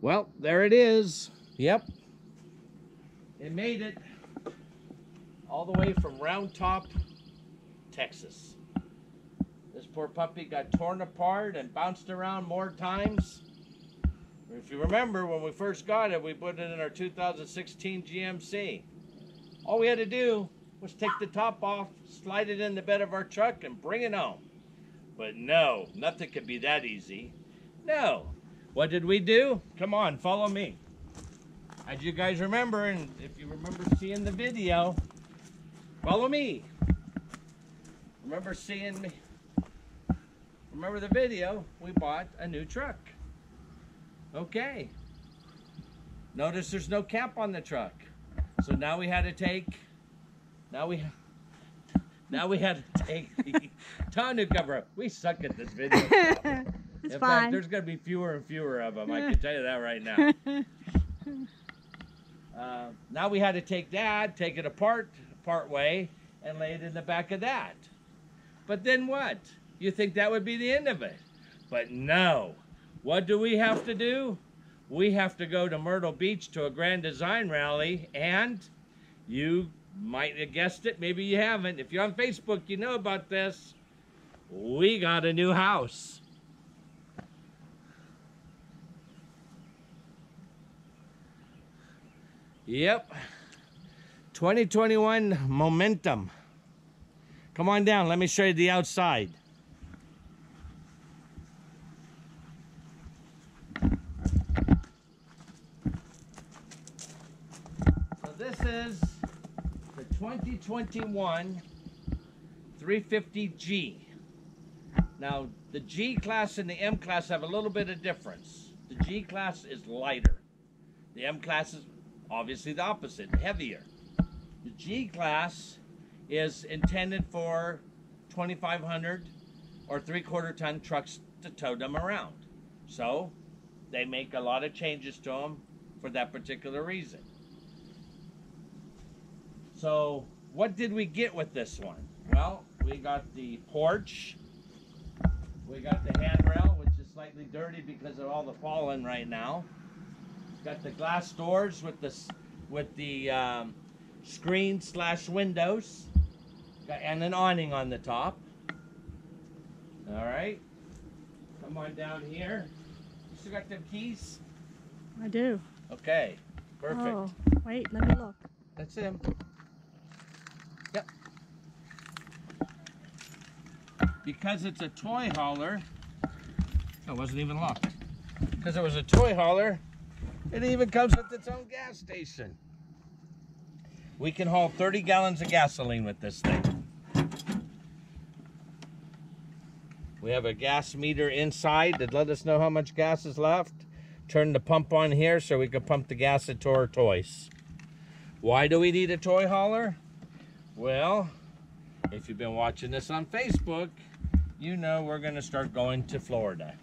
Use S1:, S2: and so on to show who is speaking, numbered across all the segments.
S1: Well, there it is. Yep. It made it all the way from Round Top, Texas. This poor puppy got torn apart and bounced around more times. If you remember, when we first got it, we put it in our 2016 GMC. All we had to do was take the top off, slide it in the bed of our truck, and bring it home. But no, nothing could be that easy. No. What did we do? Come on, follow me. As you guys remember, and if you remember seeing the video, follow me. Remember the video? We bought a new truck. Okay. Notice there's no cap on the truck. So now we had to take the tonneau cover up. We suck at this video stuff.
S2: It's
S1: In
S2: fine.
S1: fact, there's going to be fewer and fewer of them. I can tell you that right now. Now we had to take it apart part way, and lay it in the back of that. But then what? You think that would be the end of it? But no. What do we have to do? We have to go to Myrtle Beach to a Grand Design Rally, and you might have guessed it, maybe you haven't. If you're on Facebook, you know about this. We got a new house. Yep. 2021 Momentum. Come on down, let me show you the outside. So this is the 2021 350G. Now, the G class and the M class have a little bit of difference. The G class is lighter. The M class is obviously the opposite, heavier. The G class is intended for 2,500 or 3/4 ton trucks to tow them around. So they make a lot of changes to them for that particular reason. So what did we get with this one? Well, we got the porch, we got the handrail, which is slightly dirty because of all the pollen right now. Got the glass doors with the screen/windows, and an awning on the top. All right, come on down here. You still got them keys?
S2: I do.
S1: Okay, perfect.
S2: Oh, wait, let me look.
S1: That's him. Yep. Because it's a toy hauler, it wasn't even locked. Because it was a toy hauler, it even comes with its own gas station. We can haul 30 gallons of gasoline with this thing. We have a gas meter inside that let us know how much gas is left. Turn the pump on here so we can pump the gas into our toys. Why do we need a toy hauler? Well, if you've been watching this on Facebook, you know we're going to start going to Florida.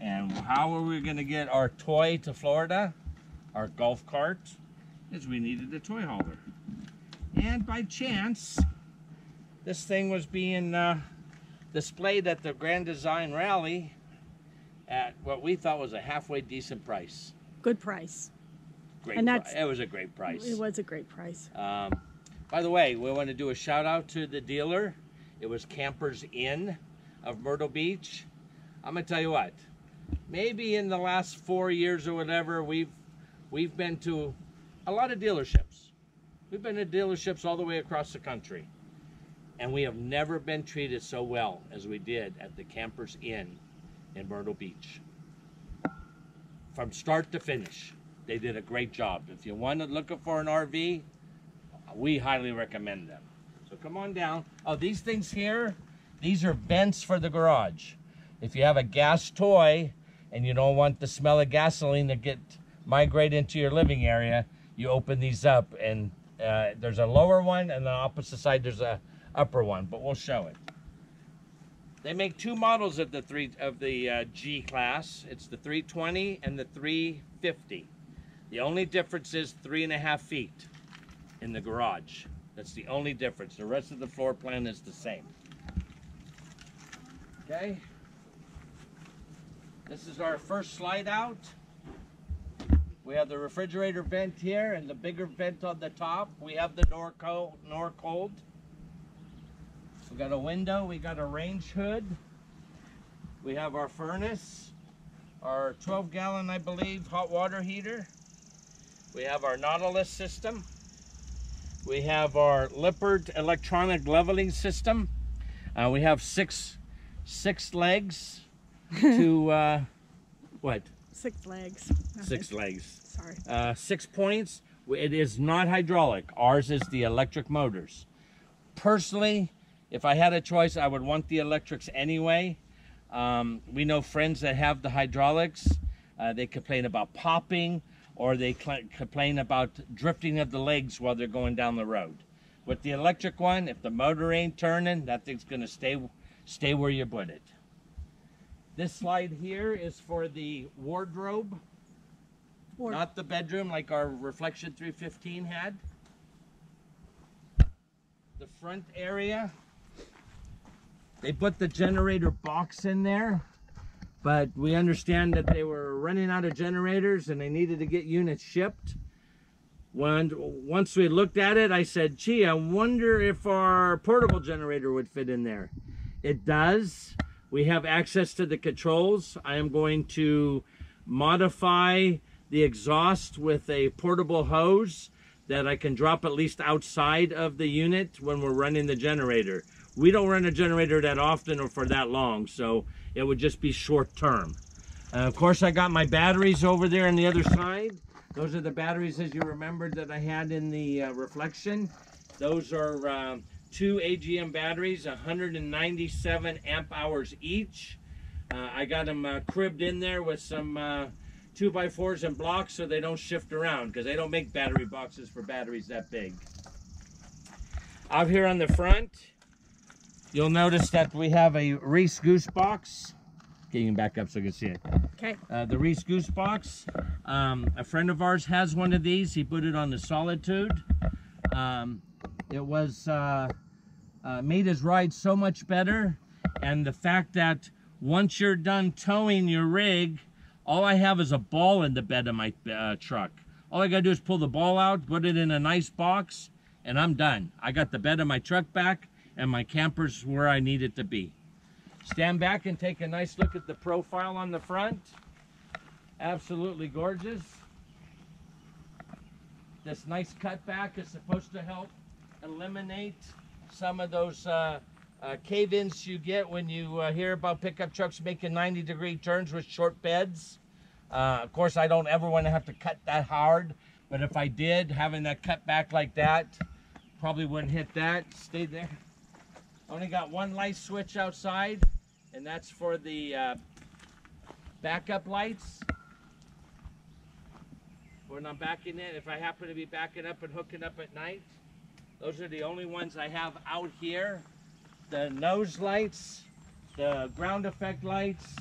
S1: And how are we going to get our toy to Florida, our golf cart, is we needed a toy hauler. And by chance, this thing was being displayed at the Grand Design Rally at what we thought was a halfway decent price.
S2: Good price.
S1: Great.
S2: And that's,
S1: it was a great price.
S2: It was a great price.
S1: By the way, we want to do a shout out to the dealer. It was Campers Inn of Myrtle Beach. I'm gonna tell you what. Maybe in the last 4 years or whatever, we've been to a lot of dealerships. We've been to dealerships all the way across the country. And we have never been treated so well as we did at the Campers Inn in Myrtle Beach. From start to finish, they did a great job. If you want to look for an RV, we highly recommend them. So come on down. Oh, these things here, these are vents for the garage. If you have a gas toy and you don't want the smell of gasoline to migrate into your living area, you open these up, and there's a lower one, and on the opposite side there's a upper one, but we'll show it. They make two models of the G class. It's the 320 and the 350. The only difference is 3.5 feet in the garage. That's the only difference. The rest of the floor plan is the same. Okay. This is our first slide out. We have the refrigerator vent here and the bigger vent on the top. We have the nor cold. We got a window. We got a range hood. We have our furnace, our 12-gallon, I believe, hot water heater. We have our Nautilus system. We have our Lippert electronic leveling system. We have six legs to what?
S2: 6 legs. Nothing.
S1: 6 legs.
S2: Sorry.
S1: 6 points. It is not hydraulic. Ours is the electric motors. Personally, if I had a choice, I would want the electrics anyway. We know friends that have the hydraulics. They complain about popping, or they complain about drifting of the legs while they're going down the road. With the electric one, if the motor ain't turning, that thing's gonna stay where you put it. This slide here is for the wardrobe, not the bedroom like our Reflection 315 had. The front area, they put the generator box in there, but we understand that they were running out of generators and they needed to get units shipped. Once we looked at it, I said, gee, I wonder if our portable generator would fit in there. It does. We have access to the controls. I am going to modify the exhaust with a portable hose that I can drop at least outside of the unit when we're running the generator. We don't run a generator that often or for that long, so it would just be short term. Of course, I got my batteries over there on the other side. Those are the batteries, as you remembered, that I had in the Reflection. Those are 2 AGM batteries, 197 amp hours each. I got them cribbed in there with some 2x4s and blocks so they don't shift around, because they don't make battery boxes for batteries that big. Out here on the front, you'll notice that we have a Reese Goose box. Getting back up so you can see it.
S2: Okay.
S1: The Reese Goose box. A friend of ours has one of these. He put it on the Solitude. It was made his ride so much better, and the fact that once you're done towing your rig, all I have is a ball in the bed of my truck. All I gotta do is pull the ball out, put it in a nice box, and I'm done. I got the bed of my truck back, and my camper's where I need it to be. Stand back and take a nice look at the profile on the front. Absolutely gorgeous. This nice cutback is supposed to help eliminate some of those cave-ins you get when you hear about pickup trucks making 90-degree turns with short beds. Of course, I don't ever want to have to cut that hard, but if I did, having that cut back like that, probably wouldn't hit that. Stay there. Only got one light switch outside, and that's for the backup lights. When I'm backing in, if I happen to be backing up and hooking up at night, those are the only ones I have out here. The nose lights, the ground effect lights,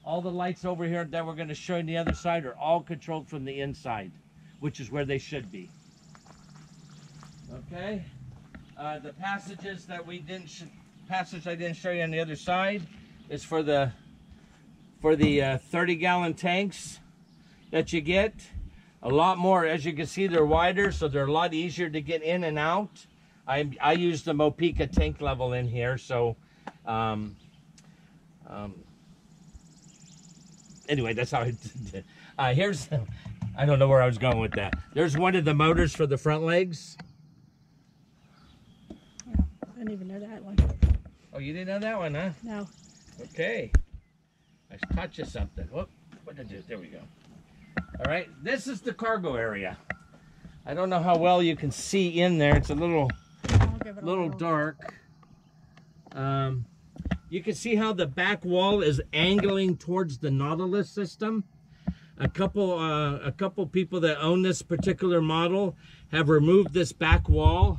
S1: all the lights over here that we're going to show you on the other side are all controlled from the inside, which is where they should be. Okay. The passages that we didn't, passage I didn't show you on the other side is for the 30-gallon tanks that you get. A lot more, as you can see, they're wider, so they're a lot easier to get in and out. I use the Mopica tank level in here, so anyway, that's how I did it. Here's, I don't know where I was going with that. There's one of the motors for the front legs.
S2: Yeah, I didn't even know that one.
S1: Oh, you didn't know that one, huh?
S2: No.
S1: Okay. I taught you something. Whoop, what did I do? There we go. All right, this is the cargo area. I don't know how well you can see in there. It's a little dark. You can see how the back wall is angling towards the Nautilus system. A couple people that own this particular model have removed this back wall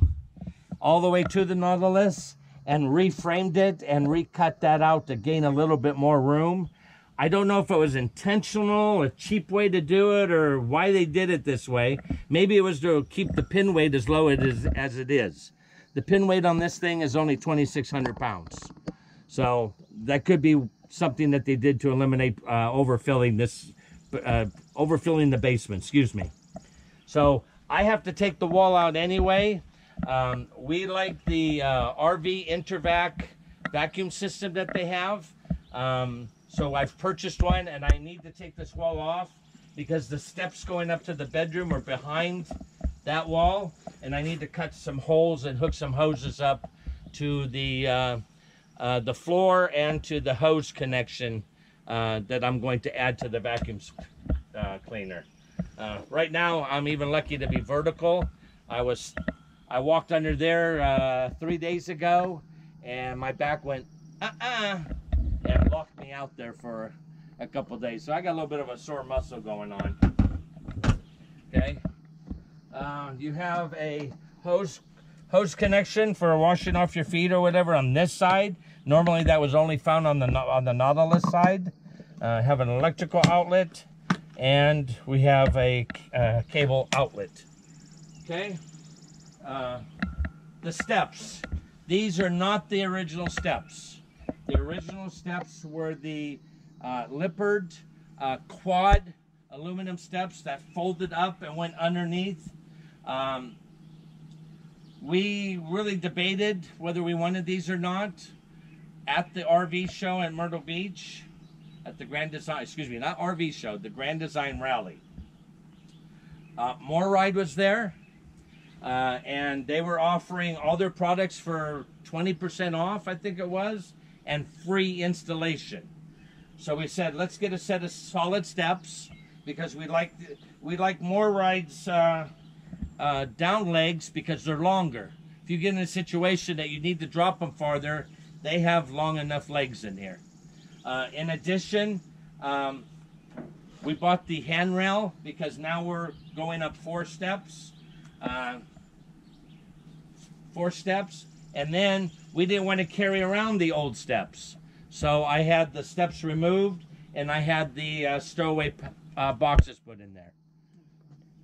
S1: all the way to the Nautilus and reframed it and recut that out to gain a little bit more room. I don't know if it was intentional, a cheap way to do it, or why they did it this way. Maybe it was to keep the pin weight as low as it is. The pin weight on this thing is only 2,600 pounds. So that could be something that they did to eliminate overfilling this overfilling the basement, excuse me. So I have to take the wall out anyway. We like the RV Intervac vacuum system that they have. So I've purchased one, and I need to take this wall off because the steps going up to the bedroom are behind that wall, and I need to cut some holes and hook some hoses up to the floor and to the hose connection that I'm going to add to the vacuum cleaner. Right now, I'm even lucky to be vertical. I walked under there 3 days ago, and my back went and locked me out there for a couple days. So I got a little bit of a sore muscle going on. Okay. You have a hose connection for washing off your feet or whatever on this side. Normally that was only found on the Nautilus side. Have an electrical outlet, and we have a cable outlet. Okay. The steps. These are not the original steps. The original steps were the Lippard quad aluminum steps that folded up and went underneath. We really debated whether we wanted these or not at the RV show at Myrtle Beach, at the Grand Design, excuse me, not RV show, the Grand Design Rally. Morride was there, and they were offering all their products for 20% off, I think it was, and free installation. So we said, let's get a set of solid steps, because we like Morride's down legs because they're longer. If you get in a situation that you need to drop them farther, they have long enough legs in here. In addition, we bought the handrail because now we're going up 4 steps. 4 steps, and then we didn't want to carry around the old steps. So I had the steps removed, and I had the stowaway boxes put in there.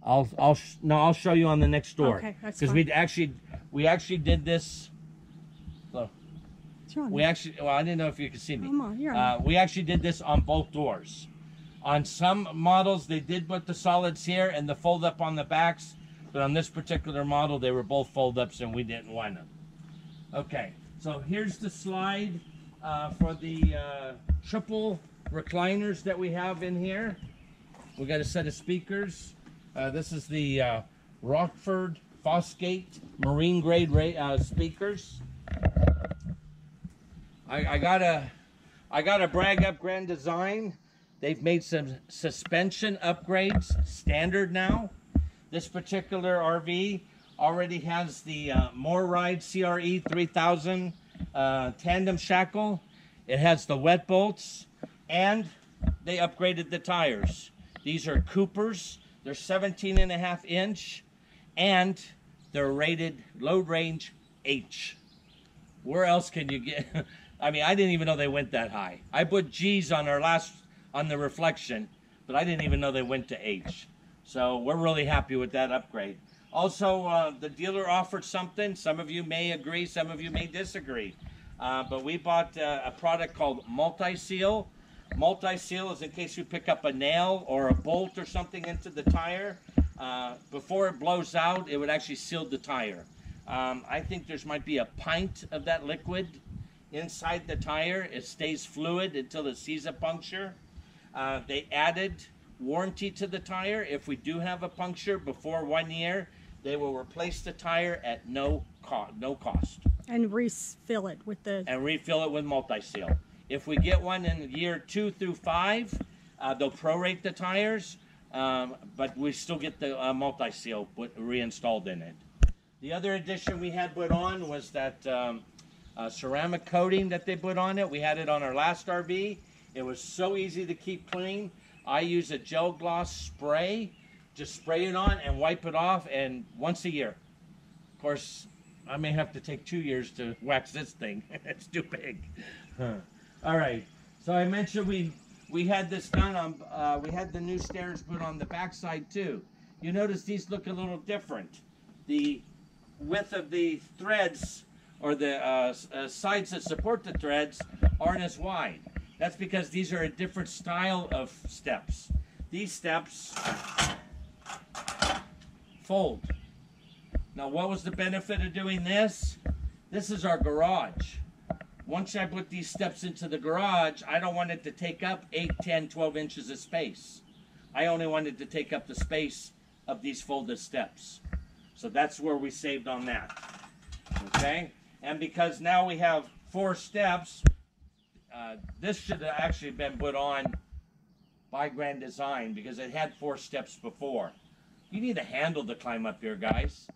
S1: I'll show you on the next door.
S2: Okay, that's
S1: because
S2: fine.
S1: we actually did this. Look,
S2: well,
S1: I didn't know if you could see me.
S2: Come on, you're on.
S1: We actually did this on both doors. On some models, they did put the solids here and the fold up on the backs, but on this particular model, they were both fold ups, and we didn't want them. Okay, so here's the slide for the triple recliners that we have in here. We got a set of speakers. This is the Rockford Fosgate marine grade speakers. I gotta brag up Grand Design. They've made some suspension upgrades standard now. This particular RV already has the Morride CRE 3000 tandem shackle. It has the wet bolts, and they upgraded the tires. These are Coopers. They're 17.5 inch, and they're rated load range H. Where else can you get? I mean, I didn't even know they went that high. I put G's on on the reflection, but I didn't even know they went to H. So we're really happy with that upgrade. Also, the dealer offered something. Some of you may agree, some of you may disagree. But we bought a product called Multi-Seal. Multi-Seal is in case you pick up a nail or a bolt or something into the tire. Before it blows out, it would actually seal the tire. I think there might be a pint of that liquid inside the tire. It stays fluid until it sees a puncture. They added warranty to the tire. If we do have a puncture before 1 year, they will replace the tire at no cost.
S2: And refill it with
S1: Multi-Seal. If we get one in year 2 through 5, they'll prorate the tires, but we still get the Multi-Seal reinstalled in it. The other addition we had put on was that ceramic coating that they put on it. We had it on our last RV. It was so easy to keep clean. I use a gel gloss spray. Just spray it on and wipe it off, and once a year. Of course, I may have to take 2 years to wax this thing. It's too big. All right. So I mentioned we had this done on. We had the new stairs put on the backside too. You notice these look a little different. The width of the threads, or the sides that support the threads, aren't as wide. That's because these are a different style of steps. these steps fold. Now, what was the benefit of doing this? This is our garage. Once I put these steps into the garage, I don't want it to take up 8, 10, 12 inches of space. I only wanted to take up the space of these folded steps. So that's where we saved on that. Okay? And because now we have 4 steps, this should have actually been put on by Grand Design because it had 4 steps before. You need a handle to climb up here, guys.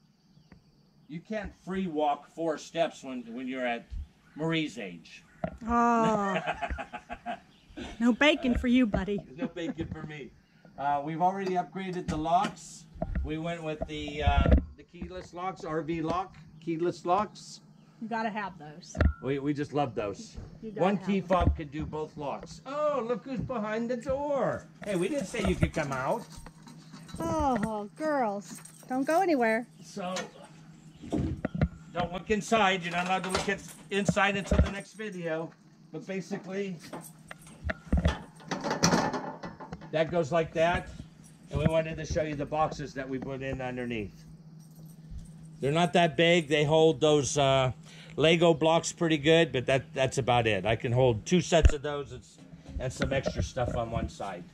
S1: You can't free walk 4 steps when you're at Marie's age.
S2: Oh. No bacon for you, buddy.
S1: No bacon for me. We've already upgraded the locks. We went with the keyless locks, RV lock, keyless locks.
S2: You gotta have those.
S1: We just love those.
S2: You
S1: One
S2: gotta
S1: key
S2: have
S1: fob could do both locks. Oh, look who's behind the door. Hey, we didn't say you could come out.
S2: Oh, girls, don't go anywhere.
S1: So, don't look inside. You're not allowed to look inside until the next video. But basically, that goes like that. And we wanted to show you the boxes that we put in underneath. They're not that big. They hold those Lego blocks pretty good, but that's about it. I can hold 2 sets of those and some extra stuff on one side.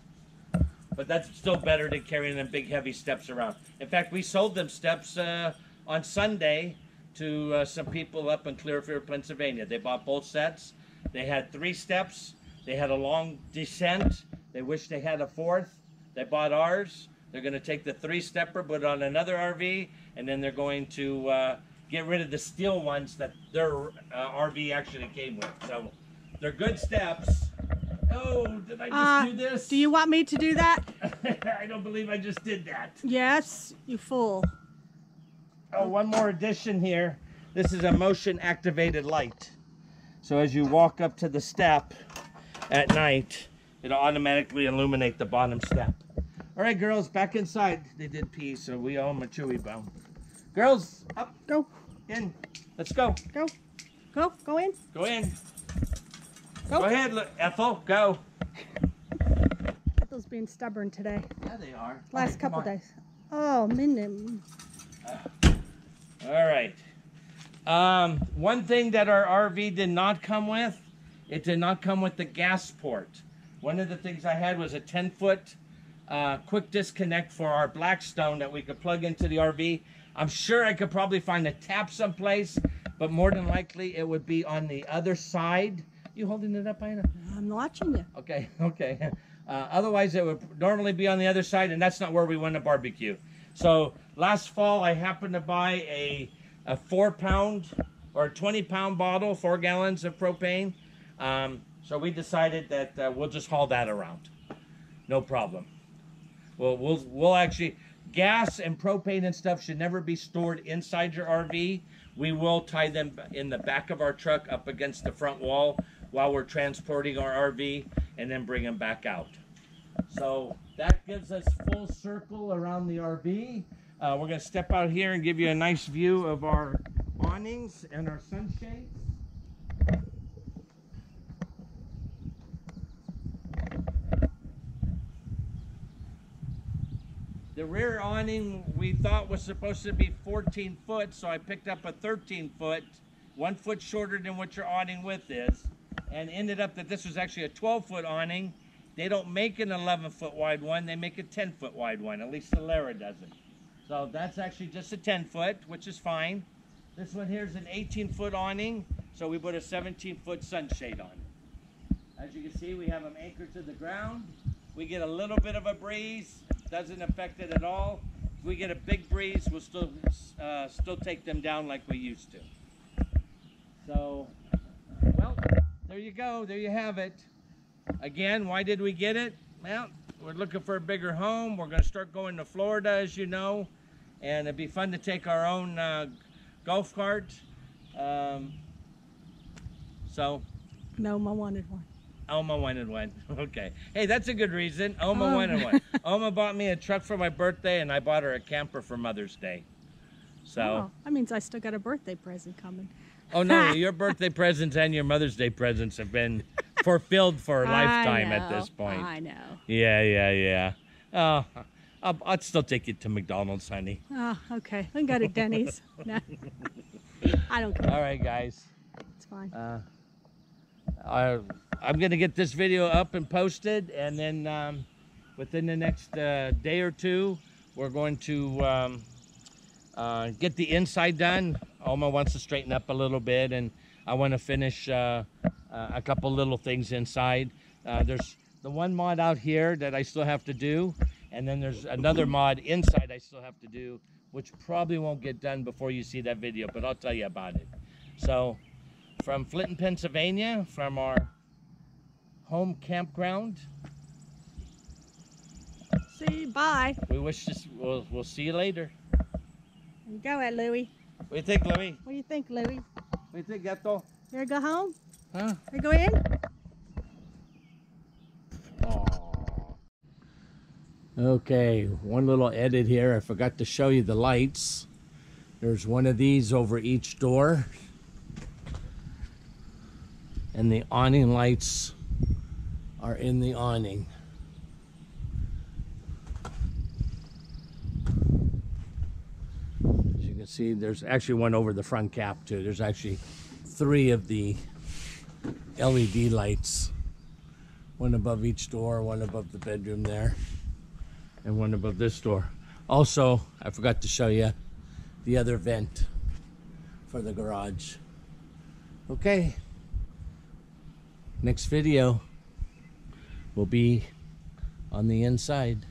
S1: But that's still better than carrying them big, heavy steps around. In fact, we sold them steps on Sunday to some people up in Clearfield, Pennsylvania. They bought both sets. They had 3 steps. They had a long descent. They wished they had a 4th. They bought ours. They're going to take the 3-stepper, put it on another RV, and then they're going to get rid of the steel ones that their RV actually came with. So they're good steps. Oh, did I just do this?
S2: Do you want me to do that?
S1: I don't believe I just did that.
S2: Yes, you fool.
S1: Oh, one more addition here. This is a motion activated light. So as you walk up to the step at night, it'll automatically illuminate the bottom step. All right, girls, back inside. They did pee, so we owe them a chewy bone. Girls, up,
S2: Go,
S1: in. Let's go.
S2: go, go, go in.
S1: Go in.
S2: Go.
S1: Go ahead, Ethel. Go.
S2: Ethel's being stubborn today.
S1: Yeah, they are.
S2: Last
S1: Okay, come
S2: couple
S1: on.
S2: days. Oh, minimum.
S1: All right. One thing that our RV did not come with, it did not come with the gas port. One of the things I had was a 10-foot quick disconnect for our Blackstone that we could plug into the RV. I'm sure I could probably find a tap someplace, but more than likely it would be on the other side. You holding it up, Ina?
S2: I'm watching you.
S1: Okay, okay. Otherwise, it would normally be on the other side, and that's not where we want to barbecue. So last fall, I happened to buy a 4-pound or a 20-pound bottle, 4 gallons of propane. So we decided that we'll just haul that around. No problem. We'll actually, gas and propane and stuff should never be stored inside your RV. We will tie them in the back of our truck up against the front wall while we're transporting our RV and then bring them back out. So that gives us full circle around the RV. We're going to step out here and give you a nice view of our awnings and our sunshades. The rear awning we thought was supposed to be 14 foot, so I picked up a 13 foot, 1 foot shorter than what your awning width is, and ended up that this was actually a 12-foot awning. They don't make an 11-foot wide one, they make a 10-foot wide one, at least the Lara doesn't. So that's actually just a 10-foot, which is fine. This one here is an 18-foot awning, so we put a 17-foot sunshade on it. As you can see, we have them anchored to the ground. We get a little bit of a breeze, doesn't affect it at all. If we get a big breeze, we'll still take them down like we used to. So, well, there you go, there you have it. Again, why did we get it? Well, we're looking for a bigger home. We're going to start going to Florida, as you know, and it'd be fun to take our own golf cart. So,
S2: Noma wanted one.
S1: Oma wanted one. Okay. Hey, that's a good reason. Oma wanted one. Oma bought me a truck for my birthday, and I bought her a camper for Mother's Day. So.
S2: Oh, that means I still got a birthday present coming.
S1: Oh, no, your birthday presents and your Mother's Day presents have been fulfilled for a lifetime at this point.
S2: I know.
S1: Yeah. Oh, I'd still take you to McDonald's, honey.
S2: Oh, okay. We can go to Denny's. No. I don't care.
S1: All right, guys.
S2: It's fine.
S1: I'm going to get this video up and posted, and then within the next day or two, we're going to get the inside done. Alma wants to straighten up a little bit, and I want to finish a couple little things inside. There's the one mod out here that I still have to do, and then there's another mod inside I still have to do, which probably won't get done before you see that video, but I'll tell you about it. So, from Flinton, Pennsylvania, from our home campground.
S2: See you. Bye.
S1: We wish to, we'll see you later.
S2: There you go, at Louie.
S1: What do you think, Louie?
S2: What do you think, Louie?
S1: What do you think, Gato?
S2: You ready to go home?
S1: Huh?
S2: You go in?
S1: Okay, one little edit here. I forgot to show you the lights. There's one of these over each door. And the awning lights are in the awning. As you can see, there's actually one over the front cap too. There's actually 3 of the LED lights. One above each door, one above the bedroom there, and one above this door. Also, I forgot to show you the other vent for the garage. Okay. Next video will be on the inside.